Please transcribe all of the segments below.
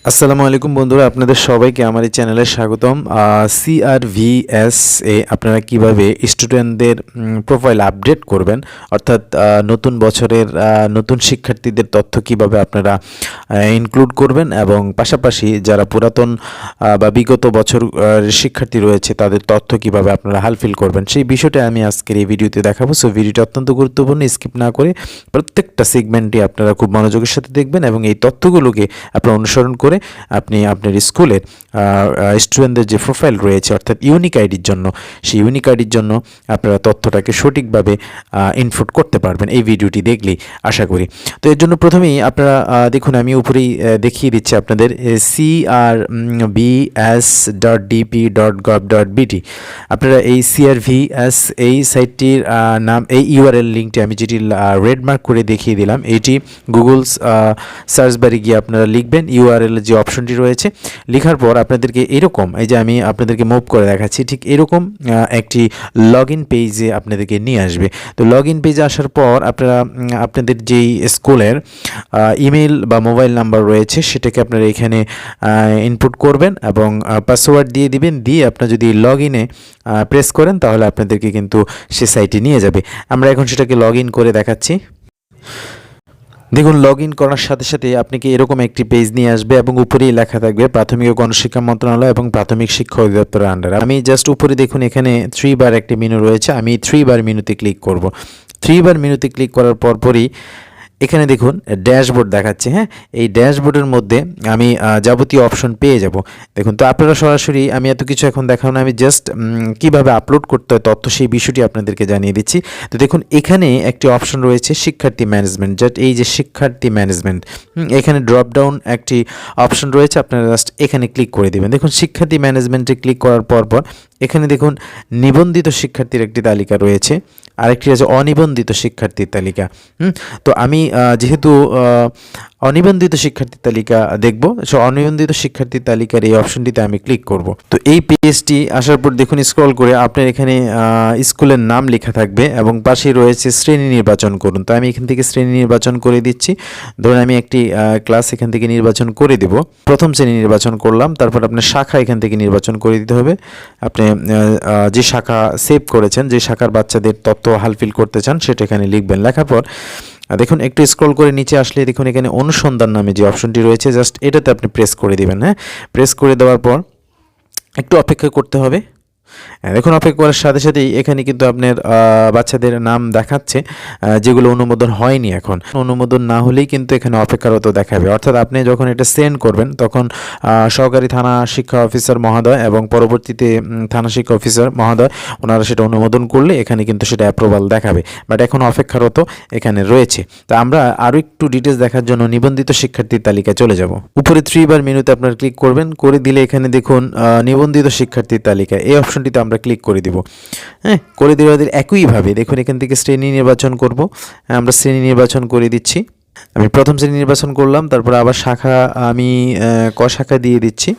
আসসালামু আলাইকুম বন্ধুরা, আপনাদের সবাইকে আমার এই চ্যানেলে স্বাগতম। CRVS এ আপনারা কিভাবে স্টুডেন্টদের প্রোফাইল আপডেট করবেন, অর্থাৎ নতুন বছরের নতুন শিক্ষার্থীদের তথ্য কিভাবে আপনারা ইনক্লুড করবেন এবং পাশাপাশি যারা পুরাতন বা বিগত বছর শিক্ষার্থী রয়েছে তাদের তথ্য কিভাবে আপনারা হালফিল করবেন, সেই বিষয়টা আমি আজকের এই ভিডিওতে দেখাবো। সো ভিডিওটা অত্যন্ত গুরুত্বপূর্ণ, স্কিপ না করে প্রত্যেকটা সেগমেন্টই আপনারা খুব মনোযোগের সাথে দেখবেন এবং এই তথ্যগুলোকে আপনারা অনুসরণ করে আপনি আপনার স্কুলের স্টুডেন্টদের যে প্রোফাইল রয়েছে অর্থাৎ ইউনিক আইডির জন্য, সেই ইউনিক আইডির জন্য আপনারা তথ্যটাকে সঠিকভাবে ইনপুট করতে পারবেন এই ভিডিওটি দেখলেই আশা করি। তো এর জন্য প্রথমেই আপনারা দেখুন, আমি উপরেই দেখিয়ে দিচ্ছি আপনাদের crvs.dp.gov.bt। আপনারা এই CRVS এই সাইটটির নাম, এই ইউআরএল লিঙ্কটি আমি যেটি রেড মার্ক করে দেখিয়ে দিলাম, এটি গুগল সার্চ বারে গিয়ে আপনারা লিখবেন ইউআরএল যে অপশনটি রয়েছে, লেখার পর আপনাদেরকে এরকম, এই যে আমি আপনাদেরকে মুভ করে দেখাচ্ছি, ঠিক এরকম একটি লগ ইন পেজে আপনাদেরকে নিয়ে আসবে। তো লগ ইন পেজে আসার পর আপনারা আপনাদের যেই স্কুলের ইমেল বা মোবাইল নাম্বার রয়েছে সেটাকে আপনারা এখানে ইনপুট করবেন এবং পাসওয়ার্ড দিয়ে দিবেন। দিয়ে আপনারা যদি লগ ইনে প্রেস করেন তাহলে আপনাদেরকে কিন্তু সে সাইটে নিয়ে যাবে। আমরা এখন সেটাকে লগ ইন করে দেখাচ্ছি। দেখুন, লগ ইন করার সাথে সাথে আপনাকে এরকম একটি পেজ নিয়ে আসবে এবং উপরেই লেখা থাকবে প্রাথমিক ও গণশিক্ষা মন্ত্রণালয় এবং প্রাথমিক শিক্ষা অধিদপ্তরের আন্ডারে। আমি জাস্ট উপরে দেখুন এখানে 3 বার একটি মেনু রয়েছে, আমি 3 বার মেনুতে ক্লিক করব। 3 বার মেনুতে ক্লিক করার পরপরই এখানে দেখুন ড্যাশবোর্ড দেখাচ্ছে। হ্যাঁ, এই ড্যাশবোর্ডের মধ্যে আমি যাবতীয় অপশন পেয়ে যাব। দেখুন, তো আপনারা সরাসরি, আমি এত কিছু এখন দেখাবো না, আমি জাস্ট কিভাবে আপলোড করতে হয় তথ্য সেই বিষয়টি আপনাদেরকে জানিয়ে দিচ্ছি। তো দেখুন এখানে একটি অপশন রয়েছে শিক্ষার্থী ম্যানেজমেন্ট, জাস্ট এই যে শিক্ষার্থী ম্যানেজমেন্ট, এখানে ড্রপ ডাউন একটি অপশন রয়েছে, আপনারা জাস্ট এখানে ক্লিক করে দেবেন। দেখুন শিক্ষার্থী ম্যানেজমেন্টে ক্লিক করার পর এখানে দেখুন নিবন্ধিত শিক্ষার্থীর একটি তালিকা রয়েছে, আরেকটি আছে অনিবন্ধিত শিক্ষার্থীর তালিকা। তো আমি যেহেতু অনিবন্ধিত শিক্ষার্থীর তালিকা দেখব, সো অনিবন্ধিত শিক্ষার্থীর তালিকার এই অপশনটিতে আমি ক্লিক করব। তো এই পেজটি আসার পর দেখুন স্ক্রল করে আপনার এখানে স্কুলের নাম লেখা থাকবে এবং পাশে রয়েছে শ্রেণী নির্বাচন করুন। তো আমি এখান থেকে শ্রেণী নির্বাচন করে দিচ্ছি। ধরুন আমি একটি ক্লাস এখান থেকে নির্বাচন করে দেব, প্রথম শ্রেণী নির্বাচন করলাম। তারপর আপনার শাখা এখান থেকে নির্বাচন করে দিতে হবে। আপনি যে শাখা সেভ করেছেন, যে শাখার বাচ্চাদের তথ্য হালফিল করতে চান সেটা এখানে লিখবেন। লেখার পর দেখুন একটু স্ক্রল করে নিচে আসলে দেখুন এখানে অনুসন্ধান নামে যে অপশনটি রয়েছে, জাস্ট এটাতে আপনি প্রেস করে দিবেন। হ্যাঁ, প্রেস করে দেওয়ার পর একটু অপেক্ষা করতে হবে। দেখুন অপেক্ষা করার সাথে সাথেই এখানে কিন্তু আপনার বাচ্চাদের নাম দেখাচ্ছে যেগুলো অনুমোদন হয়নি। এখন অনুমোদন না হলেই কিন্তু এখানে অপেক্ষারত দেখাবে, অর্থাৎ আপনি যখন এটা সেন্ড করবেন তখন সহকারী থানা শিক্ষা অফিসার মহোদয় এবং পরবর্তীতে থানা শিক্ষা অফিসার মহোদয় ওনারা সেটা অনুমোদন করলে এখানে কিন্তু সেটা অ্যাপ্রুভাল দেখাবে, বাট এখন অপেক্ষারত এখানে রয়েছে। তো আমরা আরও একটু ডিটেলস দেখার জন্য নিবন্ধিত শিক্ষার্থীর তালিকায় চলে যাব। উপরে 3 বার মেনুতে আপনারা ক্লিক করবেন, করে দিলে এখানে দেখুন নিবন্ধিত শিক্ষার্থীর তালিকা, এই অপশনটিতে আমরা ক্লিক করে দিব। হ্যাঁ, করে দেওয়ার একইভাবে দেখুন এখান থেকে শ্রেণী নির্বাচন করব। আমরা শ্রেণী নির্বাচন করে দিচ্ছি। আমি প্রথম শ্রেণী নির্বাচন করলাম, তারপর আবার শাখা আমি ক শাখা দিয়ে দিচ্ছি।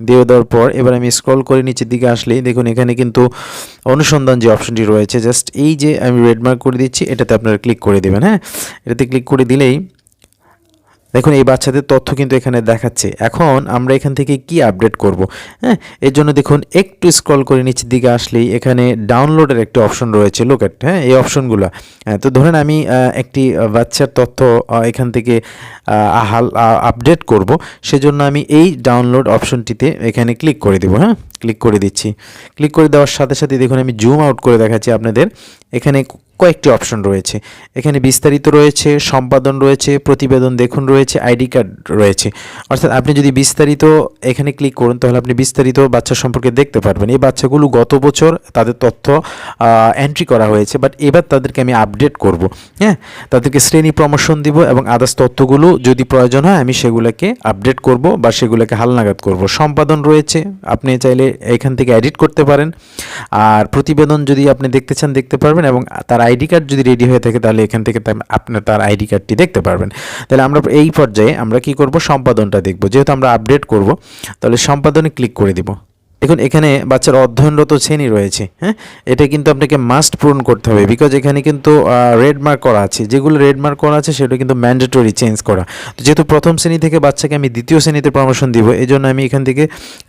দিয়ে দেওয়ার পর এবার আমি স্ক্রল করে নিচের দিকে আসলেই দেখুন এখানে কিন্তু অনুসন্ধান যে অপশনটি রয়েছে, জাস্ট এই যে আমি রেড মার্ক করে দিচ্ছি এটাতে আপনারা ক্লিক করে দেবেন। হ্যাঁ, এটাতে ক্লিক করে দিলেই দেখুন এই বাচ্চাদের তথ্য কিন্তু এখানে দেখাচ্ছে। এখন আমরা এখান থেকে কি আপডেট করব? হ্যাঁ, এর জন্য দেখুন একটু স্ক্রল করে নিচের দিকে আসলেই এখানে ডাউনলোডের একটা অপশন রয়েছে, লোক এট। হ্যাঁ, এই অপশনগুলো, তো ধরেন আমি একটি বাচ্চার তথ্য এখান থেকে আপডেট করব, সেজন্য আমি এই ডাউনলোড অপশনটিতে এখানে ক্লিক করে দেব। হ্যাঁ, ক্লিক করে দিচ্ছি। ক্লিক করে দেওয়ার সাথে সাথে দেখুন আমি জুম আউট করে দেখাচ্ছি আপনাদের। এখানে কয়েকটি অপশন রয়েছে, এখানে বিস্তারিত রয়েছে, সম্পাদন রয়েছে, প্রতিবেদন দেখুন রয়েছে, আইডি কার্ড রয়েছে। অর্থাৎ আপনি যদি বিস্তারিত এখানে ক্লিক করুন তাহলে আপনি বিস্তারিত বাচ্চা সম্পর্কে দেখতে পারবেন। এই বাচ্চাগুলো গত বছর তাদের তথ্য এন্ট্রি করা হয়েছে, বাট এবার তাদেরকে আমি আপডেট করব। হ্যাঁ, তাদেরকে শ্রেণী প্রমোশন দিব এবং আদার্স তথ্যগুলো যদি প্রয়োজন হয় আমি সেগুলোকে আপডেট করব বা সেগুলোকে হালনাগাদ করব। সম্পাদন রয়েছে, আপনি চাইলে এখান থেকে এডিট করতে পারেন। আর প্রতিবেদন যদি আপনি দেখতে চান দেখতে পারবেন এবং তার আইডি কার্ড যদি রেডি হয়ে থাকে তাহলে এখান থেকে আপনার তার আইডি কার্ডটি দেখতে পারবেন। তাহলে আমরা এই পর্যায়ে আমরা কি করব, সম্পাদনটা দেখব। যেহেতু আমরা আপডেট করব তাহলে সম্পাদনে ক্লিক করে দিব। দেখুন এখানে বাচ্চার অধ্যয়নরত শ্রেণী রয়েছে, হ্যাঁ, এটা কিন্তু আপনাকে মাস্ট পূরণ করতে হবে, বিকজ এখানে কিন্তু রেড মার্ক করা আছে, যেগুলো রেড মার্ক করা আছে সেটা কিন্তু ম্যান্ডেটরি চেঞ্জ করা। তো যেহেতু প্রথম শ্রেণী থেকে বাচ্চাকে আমি দ্বিতীয় শ্রেণীতে প্রমোশন দিব, এই জন্য আমি এখান থেকে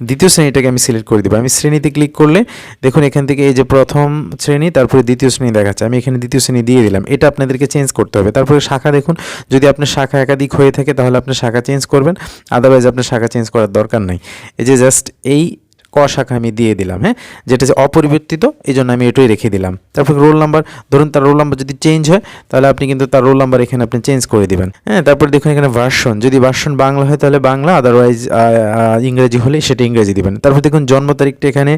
দ্বিতীয় শ্রেণীটাকে আমি সিলেক্ট করে দেবো। আমি শ্রেণীতে ক্লিক করলে দেখুন এখান থেকে এই যে প্রথম শ্রেণী, তারপরে দ্বিতীয় শ্রেণী দেখাচ্ছে, আমি এখানে দ্বিতীয় শ্রেণী দিয়ে দিলাম। এটা আপনাদেরকে চেঞ্জ করতে হবে। তারপরে শাখা দেখুন, যদি আপনার শাখা একাধিক হয়ে থাকে তাহলে আপনি শাখা চেঞ্জ করবেন, আদারওয়াইজ আপনার শাখা চেঞ্জ করার দরকার নাই। এই যে জাস্ট এই ক শাখা আমি দিয়ে দিলাম, হ্যাঁ, যেটা যে অপরিবর্তিত, এই জন্য আমি এটাই রেখে দিলাম। তারপর রোল নাম্বার, ধরুন তার রোল নাম্বার যদি চেঞ্জ হয় তাহলে আপনি কিন্তু তার রোল নাম্বার এখানে আপনি চেঞ্জ করে দিবেন, হ্যাঁ। তারপর দেখুন এখানে ভার্সন, যদি ভার্সন বাংলা হয় তাহলে বাংলা, আদারওয়াইজ ইংরেজি হলে সেটা ইংরেজি দিবেন। তারপর দেখুন জন্ম তারিখটা এখানে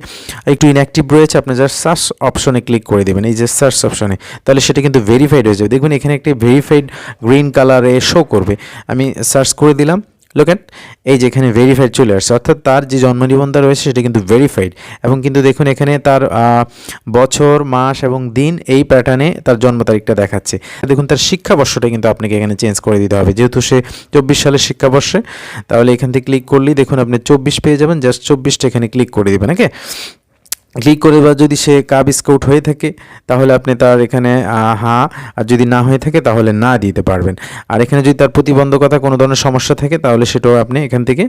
একটু ইনঅ্যাক্টিভ রয়েছে, আপনি জাস্ট সার্চ অপশনে ক্লিক করে দেবেন, এই যে সার্চ অপশনে, তাহলে সেটা কিন্তু ভেরিফাইড হয়ে যাবে। দেখুন এখানে একটি ভেরিফাইড গ্রিন কালারে শো করবে, আমি সার্চ করে দিলাম, লুক এট, এই যে এখানে ভেরিফাইড চলে আসছে, অর্থাৎ তার যে জন্ম নিবন্ধন রয়েছে সেটা কিন্তু ভেরিফাইড। এবং কিন্তু দেখুন এখানে তার বছর, মাস এবং দিন এই প্যাটার্নে তার জন্ম তারিখটা দেখাচ্ছে। দেখুন তার শিক্ষাবর্ষটা কিন্তু আপনাকে এখানে চেঞ্জ করে দিতে হবে, যেহেতু সে 24 সালের শিক্ষাবর্ষে, তাহলে এখান থেকে ক্লিক করলেই দেখুন আপনি 24 পেয়ে যাবেন, জাস্ট 24টা এখানে ক্লিক করে দেবেন, ওকে। ক্লিক করে বা যদি সে কাব স্কাউট হয়ে থাকে তাহলে আপনি তার এখানে হ্যাঁ, আর যদি না হয়ে থাকে তাহলে না দিতে পারবেন। আর এখানে যদি তার প্রতিবন্ধকতা কোনো ধরনের সমস্যা থাকে তাহলে সেটাও আপনি এখান থেকে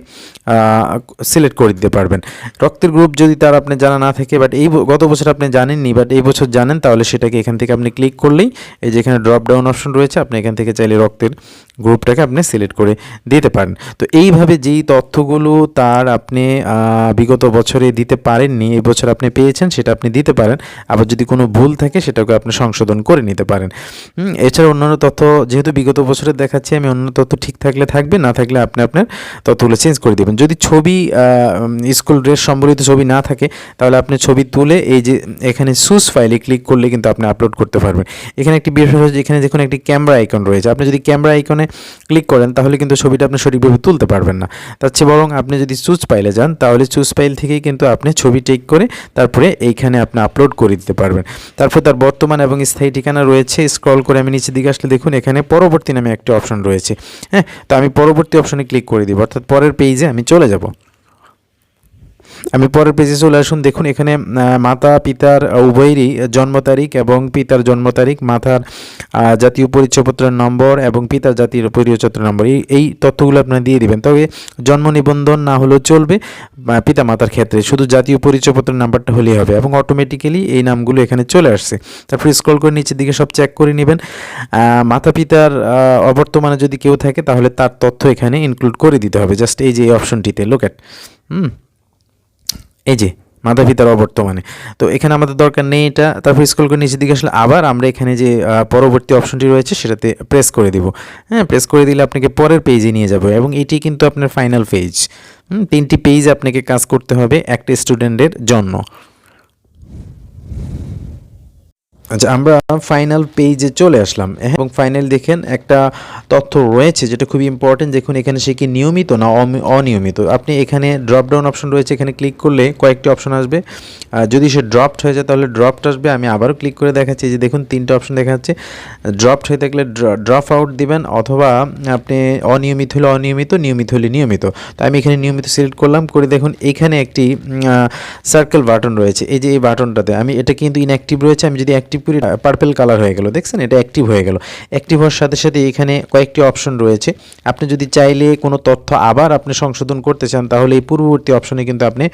সিলেক্ট করে দিতে পারবেন। রক্তের গ্রুপ যদি তার আপনি জানা না থাকে, বাট এই গত বছর আপনি জানেননি বাট এই বছর জানেন, তাহলে সেটাকে এখান থেকে আপনি ক্লিক করলেই এই যে এখানে ড্রপ ডাউন অপশন রয়েছে, আপনি এখান থেকে চাইলে রক্তের গ্রুপটাকে আপনি সিলেক্ট করে দিতে পারেন। তো এইভাবে যেই তথ্যগুলো তার আপনি বিগত বছরে দিতে পারেননি, এই বছর আপনি পেয়েছেন সেটা আপনি দিতে পারেন। আবার যদি কোনো ভুল থাকে সেটাকে আপনি সংশোধন করে নিতে পারেন। এছাড়া অন্যান্য তথ্য যেহেতু বিগত বছরে দেখাচ্ছি আমি, অন্য তথ্য ঠিক থাকলে থাকবে, না থাকলে আপনি আপনার তথ্যগুলো চেঞ্জ করে দেবেন। যদি ছবি স্কুল ড্রেস সম্বলিত ছবি না থাকে তাহলে আপনি ছবি তুলে এই যে এখানে সুস ফাইলে ক্লিক করলে কিন্তু আপনি আপলোড করতে পারবেন। এখানে একটি বিষয় হচ্ছে, এখানে দেখুন একটি ক্যামেরা আইকন রয়েছে, আপনি যদি ক্যামেরা আইকনে ক্লিক করেন তাহলে কিন্তু ছবিটা আপনি সঠিকভাবে তুলতে পারবেন না। তার চেয়ে বরং আপনি যদি চুজ ফাইলে যান তাহলে চুজ ফাইল থেকেই কিন্তু আপনি ছবি টেক করে তারপরে এইখানে আপনি আপলোড করে দিতে পারবেন। তারপর তার বর্তমান এবং স্থায়ী ঠিকানা রয়েছে, স্ক্রল করে আমি নিচের দিকে আসলে দেখুন এখানে পরবর্তী নামে একটি অপশন রয়েছে, হ্যাঁ। তো আমি পরবর্তী অপশনে ক্লিক করে দিব, অর্থাৎ পরের পেজে আমি চলে যাব। আমি পরের পেজে চলে আসুন, দেখুন এখানে মাতা পিতার উভয়েরই জন্ম তারিখ এবং পিতার জন্ম তারিখ, মাতার জাতীয় পরিচয়পত্রের নম্বর এবং পিতার জাতীয় পরিচয়পত্রের নম্বর, এই তথ্যগুলো আপনারা দিয়ে দিবেন। তবে জন্ম নিবন্ধন না হলেও চলবে পিতা মাতার ক্ষেত্রে, শুধু জাতীয় পরিচয়পত্রের নাম্বারটা হলেই হবে এবং অটোমেটিক্যালি এই নামগুলো এখানে চলে আসছে। তারপর স্ক্রল করে নিচের দিকে সব চেক করে নেবেন। মাতা পিতার অবর্তমানে যদি কেউ থাকে তাহলে তার তথ্য এখানে ইনক্লুড করে দিতে হবে, জাস্ট এই যে এই অপশনটিতে লুক এট, এই যে মাতা পিতার অবর্তমানে। তো এখানে আমাদের দরকার নেই এটা। তারপর স্ক্রল করে নিচের দিকে আসলে আবার আমরা এখানে যে পরবর্তী অপশনটি রয়েছে সেটাতে প্রেস করে দিব, হ্যাঁ। প্রেস করে দিলে আপনাকে পরের পেজে নিয়ে যাবে এবং এটি কিন্তু আপনার ফাইনাল পেজ। 3টি পেজ আপনাকে কাজ করতে হবে একটা স্টুডেন্টের জন্য। আচ্ছা, আমরা ফাইনাল পেজে চলে আসলাম এবং ফাইনাল দেখেন একটা তথ্য রয়েছে যেটা খুবই ইম্পর্টেন্ট। দেখুন এখানে সে কি নিয়মিত না অনিয়মিত। আপনি এখানে ড্রপ ডাউন অপশন রয়েছে, এখানে ক্লিক করলে কয়েকটি অপশন আসবে, যদি সে ড্রপড হয়ে যায় তাহলে ড্রপড আসবে। আমি আবারও ক্লিক করে দেখাচ্ছি, যে দেখুন 3টা অপশন দেখাচ্ছে। ড্রপড হয়ে থাকলে ড্রপ আউট দিবেন, অথবা আপনি অনিয়মিত হলে অনিয়মিত, নিয়মিত হলে নিয়মিত। তো আমি এখানে নিয়মিত সিলেক্ট করলাম, করে দেখুন এখানে একটি সার্কেল বাটন রয়েছে, এই যে এই বাটনটাতে আমি, এটা কিন্তু ইনঅ্যাক্টিভ রয়েছে, আমি যদি অ্যাক্টিভ করি পার্পল কালার হয়ে গেল, দেখছেন এটা অ্যাক্টিভ হয়ে গেল। অ্যাক্টিভ হওয়ার সাথে সাথে এখানে কয়েকটি অপশন রয়েছে, আপনি যদি চাইলে কোনো তথ্য আবার আপনি সংশোধন করতে চান তাহলে এই পূর্ববর্তী অপশনে কিন্তু আপনি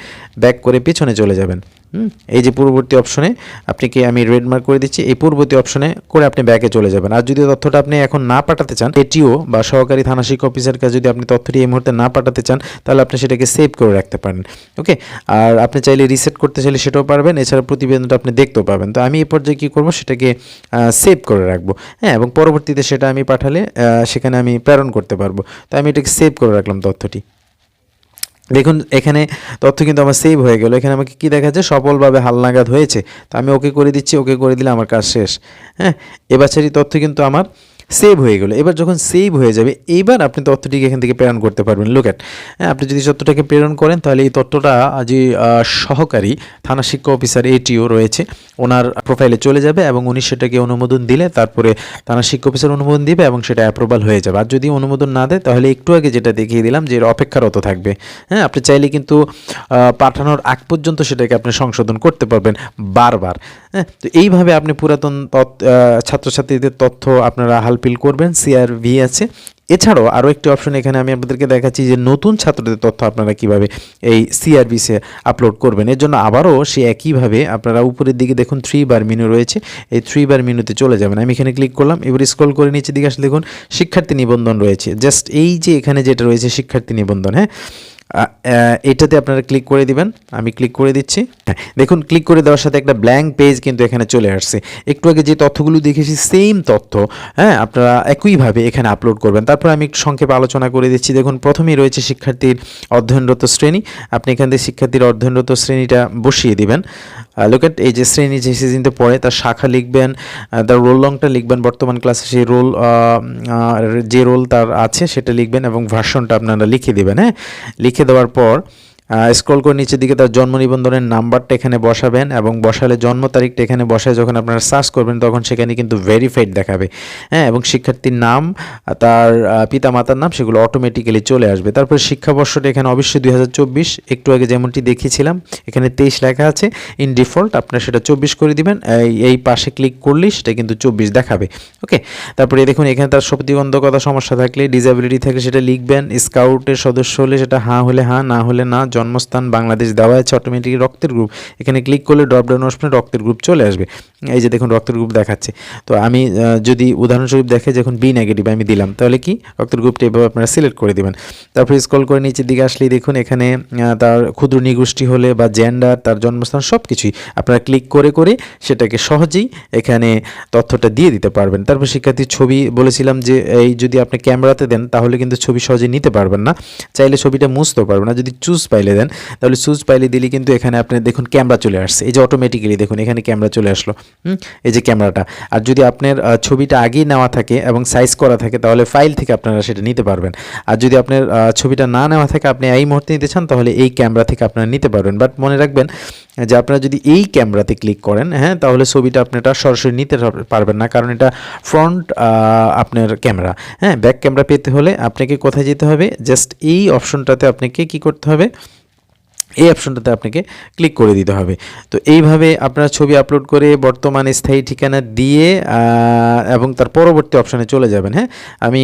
ব্যাক করে পিছনে চলে যাবেন। এই যে পূর্ববর্তী অপশনে আপনাকে আমি রেড মার্ক করে দিচ্ছি, এই পূর্ববর্তী অপশনে করে আপনি ব্যাকে চলে যাবেন। আর যদি তথ্যটা আপনি এখন না পাঠাতে চান, এটিও বা সহকারী থানা শিক্ষা অফিসার কাছে যদি আপনি তথ্যটি এই মুহূর্তে না পাঠাতে চান তাহলে আপনি সেটাকে সেভ করে রাখতে পারেন, ওকে। আর আপনি চাইলে রিসেট করতে চাইলে সেটাও পারবেন, এছাড়া প্রতিবেদনটা আপনি দেখতেও পাবেন। তো আমি এই পর্যায়ে কী করবো, সেটাকে সেভ করে রাখবো, হ্যাঁ, এবং পরবর্তীতে সেটা আমি পাঠালে সেখানে আমি প্রেরণ করতে পারবো। তো আমি এটাকে সেভ করে রাখলাম তথ্যটি। দেখুন এখানে তথ্য কিন্তু আমার সেভ হয়ে গেল। এখানে আমাকে কি দেখাচ্ছে, সফলভাবে হালনাগাদ হয়েছে। তো আমি ওকে করে দিচ্ছি, ওকে করে দিলে আমার কাজ শেষ, হ্যাঁ। এ বাচ্চাটির তথ্য কিন্তু আমার সেভ হয়ে গেলো। এবার যখন সেভ হয়ে যাবে এইবার আপনি তথ্যটিকে এখান থেকে প্রেরণ করতে পারবেন। লুক এট, হ্যাঁ, আপনি যদি তথ্যটাকে প্রেরণ করেন তাহলে এই তথ্যটা যে সহকারী থানা শিক্ষা অফিসার এটিও রয়েছে ওনার প্রোফাইলে চলে যাবে এবং উনি সেটাকে অনুমোদন দিলে তারপরে থানা শিক্ষা অফিসার অনুমোদন দিবে এবং সেটা অ্যাপ্রুভাল হয়ে যাবে। আর যদি অনুমোদন না দেয় তাহলে একটু আগে যেটা দেখিয়ে দিলাম যে অপেক্ষারত থাকবে। হ্যাঁ, আপনি চাইলে কিন্তু পাঠানোর আগ পর্যন্ত সেটাকে আপনি সংশোধন করতে পারবেন বারবার। হ্যাঁ, তো এইভাবে আপনি পুরাতন ছাত্রছাত্রীদের তথ্য আপনারা হালফিল করবেন। সিআরভি আছে। এছাড়াও আরও একটি অপশন এখানে আমি আপনাদেরকে দেখাচ্ছি যে নতুন ছাত্রদের তথ্য আপনারা কিভাবে এই সিআরভিসে আপলোড করবেন। এর জন্য আবারও সে একইভাবে আপনারা উপরের দিকে দেখুন 3 বার মেনু রয়েছে, এই 3 বার মেনুতে চলে যাবেন। আমি এখানে ক্লিক করলাম, এবার স্ক্রল করে নিচের দিকে আসলে দেখুন শিক্ষার্থী নিবন্ধন রয়েছে। জাস্ট এই যে এখানে যেটা রয়েছে শিক্ষার্থী নিবন্ধন, হ্যাঁ, এটাতে আপনারা ক্লিক করে দিবেন। আমি ক্লিক করে দিচ্ছি। দেখুন ক্লিক করে দেওয়ার সাথে একটা ব্ল্যাঙ্ক পেজ কিন্তু এখানে চলে আসছে। একটু আগে যে তথ্যগুলো দেখেছি সেম তথ্য, হ্যাঁ, আপনারা একইভাবে এখানে আপলোড করবেন। তারপর আমি একটু সংক্ষেপে আলোচনা করে দিচ্ছি। দেখুন প্রথমেই রয়েছে শিক্ষার্থীর অধ্যয়নরত শ্রেণী। আপনি এখান থেকে শিক্ষার্থীর অধ্যয়নরত শ্রেণীটা বসিয়ে দিবেন। লুক এট, এই যে শ্রেণী যে সিজনতে পড়ে তার শাখা লিখবেন, তার রোল লংটা লিখবেন, বর্তমান ক্লাসে সেই রোল যে রোল তার আছে সেটা লিখবেন এবং ভার্সনটা আপনারা লিখে দেবেন। হ্যাঁ, লিখে দেওয়ার পর স্ক্রল করে নিচের দিকে তার জন্ম নিবন্ধনের নাম্বারটা এখানে বসাবেন এবং বসালে জন্ম তারিখটা এখানে বসায় যখন আপনারা সার্চ করবেন তখন সেখানে কিন্তু ভেরিফাইড দেখাবে। হ্যাঁ, এবং শিক্ষার্থীর নাম, তার পিতা মাতার নাম সেগুলো অটোমেটিক্যালি চলে আসবে। তারপর শিক্ষাবর্ষটা এখানে অবশ্যই 2024, একটু আগে যেমনটি দেখিয়েছিলাম এখানে 23 লেখা আছে, ইন ডিফল্ট আপনারা সেটা 24 করে দিবেন। এই পাশে ক্লিক করলেই সেটা কিন্তু 24 দেখাবে। ওকে, তারপরে দেখুন এখানে তার প্রতিবন্ধকতা সমস্যা থাকলে, ডিসেবিলিটি থাকলে সেটা লিখবেন। স্কাউটের সদস্য হলে সেটা হ্যাঁ হলে হ্যাঁ, না হলে না। জন্মস্থান বাংলাদেশ দেওয়া আছে, অটোমেটিক রক্তের গ্রুপ এখানে ক্লিক করলে ড্রপডাউন অপশনে রক্তের গ্রুপ চলে আসবে। এই যে দেখুন রক্তের গ্রুপ দেখাচ্ছে। তো আমি যদি উদাহরণস্বরূপ দেখে যখন বি নেগেটিভ আমি দিলাম তাহলে কি রক্তের গ্রুপটা এভাবে আপনারা সিলেক্ট করে দিবেন। তারপরে স্ক্রল করে নিচের দিকে আসলেই দেখুন এখানে তার ক্ষুদ্র নিগোষ্ঠী হলে বা জেন্ডার, তার জন্মস্থান সব কিছুই আপনারা ক্লিক করে করে সেটাকে সহজেই এখানে তথ্যটা দিয়ে দিতে পারবেন। তারপর শিক্ষার্থীর ছবি বলেছিলাম যে এই যদি আপনি ক্যামেরাতে দেন তাহলে কিন্তু ছবি সহজে নিতে পারবেন না, চাইলে ছবিটা মুছতেও পারবেন না। যদি চুজ পাইলে দেন তাহলে চুজ পাইলে দিলে কিন্তু এখানে আপনি দেখুন ক্যামেরা চলে আসছে। এই যে অটোমেটিক্যালি দেখুন এখানে ক্যামেরা চলে আসলো। এই যে ক্যামেরাটা। আর যদি আপনার ছবিটা আগেই নেওয়া থাকে এবং সাইজ করা থাকে তাহলে ফাইল থেকে আপনারা সেটা নিতে পারবেন। আর যদি আপনার ছবিটা না নেওয়া থাকে আপনি এই মুহূর্তে নিতে চান তাহলে এই ক্যামেরা থেকে আপনারা নিতে পারবেন। বাট মনে রাখবেন যে আপনারা যদি এই ক্যামেরাতে ক্লিক করেন, হ্যাঁ, তাহলে ছবিটা আপনারা সরাসরি নিতে পারবেন না, কারণ এটা ফ্রন্ট আপনার ক্যামেরা। হ্যাঁ, ব্যাক ক্যামেরা পেতে হলে আপনাকে কোথায় যেতে হবে, জাস্ট এই অপশনটাতে আপনাকে কি করতে হবে, এই অপশনটাতে আপনাকে ক্লিক করে দিতে হবে। তো এইভাবে আপনারা ছবি আপলোড করে বর্তমান স্থায়ী ঠিকানা দিয়ে এবং তার পরবর্তী অপশানে চলে যাবেন। হ্যাঁ, আমি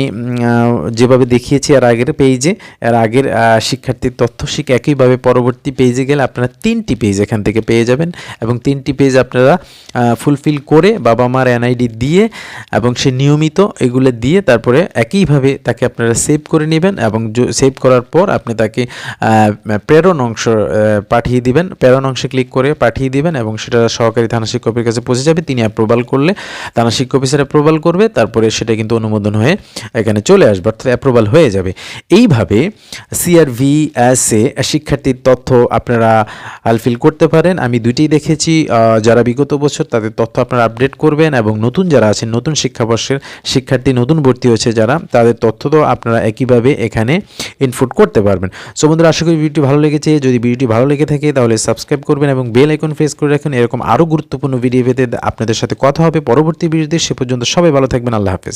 যেভাবে দেখিয়েছি এর আগের পেজে, এর আগের শিক্ষার্থীর তথ্য শিখে একইভাবে পরবর্তী পেজে গেলে আপনারা 3টি পেজ এখান থেকে পেয়ে যাবেন এবং 3টি পেজ আপনারা ফুলফিল করে বাবা মার এনআইডি দিয়ে এবং সে নিয়মিত এগুলো দিয়ে তারপরে একইভাবে তাকে আপনারা সেভ করে নেবেন এবং সেভ করার পর আপনি তাকে প্রেরণ অংশ পাঠিয়ে দিবেন। প্রেরণ অংশে ক্লিক করে পাঠিয়ে দিবেন এবং সেটা সহকারী থানা শিক্ষক অফিসের কাছে পৌঁছে যাবে। তিনি অ্যাপ্রুভাল করলে থানা শিক্ষক অফিসার অ্যাপ্রুভাল করবে, তারপরে সেটা কিন্তু অনুমোদন হয়ে এখানে চলে আসবে, অর্থাৎ অ্যাপ্রুভাল হয়ে যাবে। এইভাবে সিআরভিএসে শিক্ষার্থীর তথ্য আপনারা হালফিল করতে পারেন। আমি দুইটিই দেখেছি। যারা বিগত বছর তাদের তথ্য আপনারা আপডেট করবেন এবং নতুন যারা আছেন, নতুন শিক্ষাবর্ষের শিক্ষার্থী নতুন ভর্তি হয়েছে যারা, তাদের তথ্য তো আপনারা একইভাবে এখানে ইনপুট করতে পারবেন। সো বন্ধুরা, আশা করি ভিডিওটি ভালো লেগেছে। যদি ভিডিওটি ভালো লেগে থাকে তাহলে সাবস্ক্রাইব করবেন এবং বেল আইকন প্রেস করে রাখুন। এরকম আরও গুরুত্বপূর্ণ ভিডিও পেতে আপনাদের সাথে কথা হবে পরবর্তী ভিডিওতে। সে পর্যন্ত সবাই ভালো থাকবেন। আল্লাহ হাফেজ।